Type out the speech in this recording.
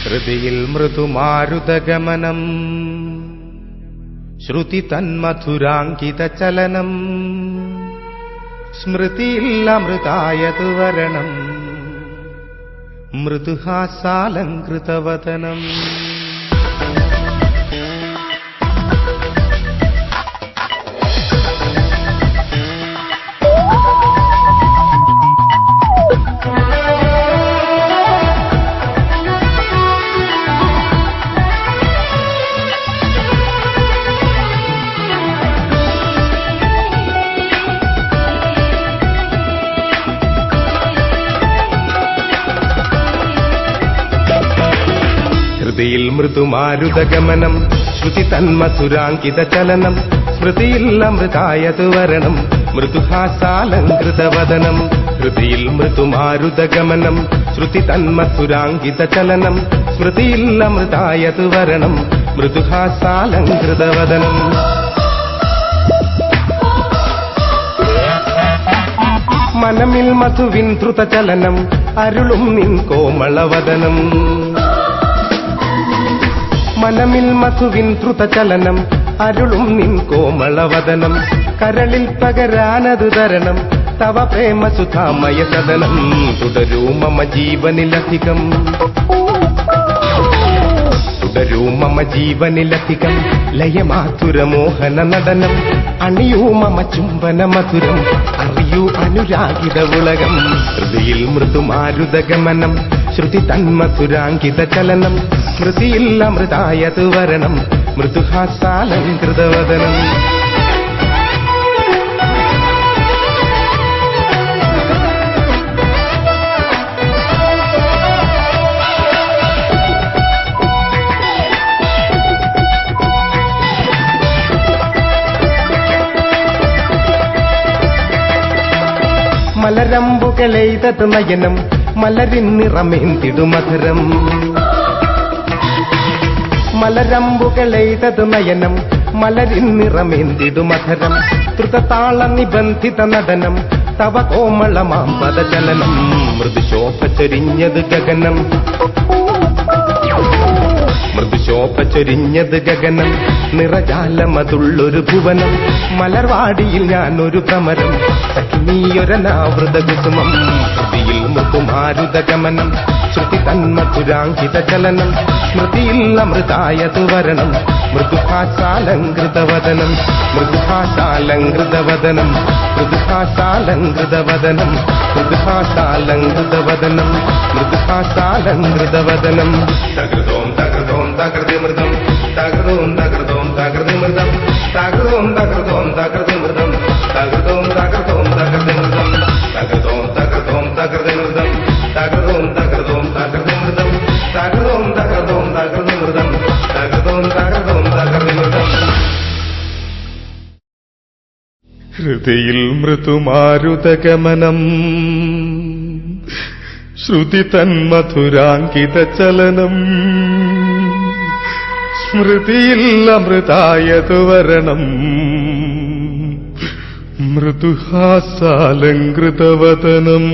ഹൃദിയിൽ മൃദുമാരുതഗമനം ശ്രുതി തന്മധുരാങ്കിത ചലനം സ്മൃതിയിൽ അമൃതായതു വരണം മൃദുഹാസാലങ്കൃതവദനം. ഹൃദിയിൽ മൃദുമാരുതഗമനം ശ്രുതി തന്മധുരാങ്കിത ചലനം സ്മൃതിയിൽ അമൃതായതു വരണം മൃദുഹാസാലങ്കൃതവദനം. ഹൃദിയിൽ മൃദുമാരുതഗമനം ശ്രുതി തന്മധുരാങ്കിത ചലനം സ്മൃതിയിൽ അമൃതായതു വരണം മൃദുഹാസാലങ്കൃതവദനം. മനമിൽ മധുവിൻ ദ്രുതചലനം അരുളും നിൻ കോമളവദനം. മനമിൽ മധുവിൻ ദ്രുതചലനം അരുളും നിൻ കോമളവദനം. കരളിൽ പകരാനതു തരണം തവ പ്രേമസുധാമയ സദനം. തുടരൂ മമ ജീവനിലധികം തുടരൂ മമ ജീവനിലധികം ലയമാധുരമോഹന നടനം. അണിയൂ മമ ചുംബന മധുരം അറിയൂ അനുരാഗിത ഉലകം. ഹൃദിയിൽ മൃദുമാരുതഗമനം ശ്രുതി തന്മധുരാങ്കിത ചലനം സ്മൃതിയിൽ അമൃതായതു വരണം മൃദുഹാസാലങ്കൃതവദനം. മലരമ്പുകളെയ്തത് നയനം മലരിൻ നിറമേന്തിടുമധുരം. മലരമ്പുകളെയ്തത് നയനം മലരിൻ നിറമേന്തിടുമധുരം. ദ്രുതതാള നിബന്ധിത നടനം തവ കോമളമാം പദചലനം. മൃദുശോഭ ചൊരിഞ്ഞത് ഗഗനം മൃദുശോഭ ചൊരിഞ്ഞത് ഗഗനം. നിറജാലമതുള്ളൊരു ഭുവനം മലർവാടിയിൽ ഞാനൊരു ഭ്രമരം സഖിനീയൊരനാവൃത കുസുമം. ഹൃദിയിൽ മൃദുമാരുതഗമനം ശ്രുതി തന്മധുരാങ്കിത ചലനം സ്മൃതിയിൽ അമൃതായതു വരണം മൃദുഹാസാലങ്കൃതവദനം മൃദുഹാസാലങ്കൃതവദനം മൃദുഹാസാലങ്കൃതവദനം മൃദുഹാസാലങ്കൃതവദനം മൃദുഹാസാലങ്കൃതവദനം. തകൃതോം തകൃതോം തകൃതിമൃതം തകൃതോം തകൃതോം തകൃതിമൃതം തകൃതോം തകൃതോം തകൃതിമൃതം തകൃതോം തകൃതോം തകൃതിമൃതം തകൃതോം തകൃതോം തകൃതിമൃതം തകൃതോം തകൃതോം തകൃതിമൃതം തകൃതോം തകൃതോം തകൃതിമൃതം തകൃതോം തകൃതോം തകൃതിമൃതം. ഹൃദിയിൽ മൃദുമാരുതഗമനം ശ്രുതി തന്മധുരാങ്കിത ചലനം സ്മൃതിയിൽ അമൃതായതു വരണം മൃദുഹാസാലങ്കൃതവദനം.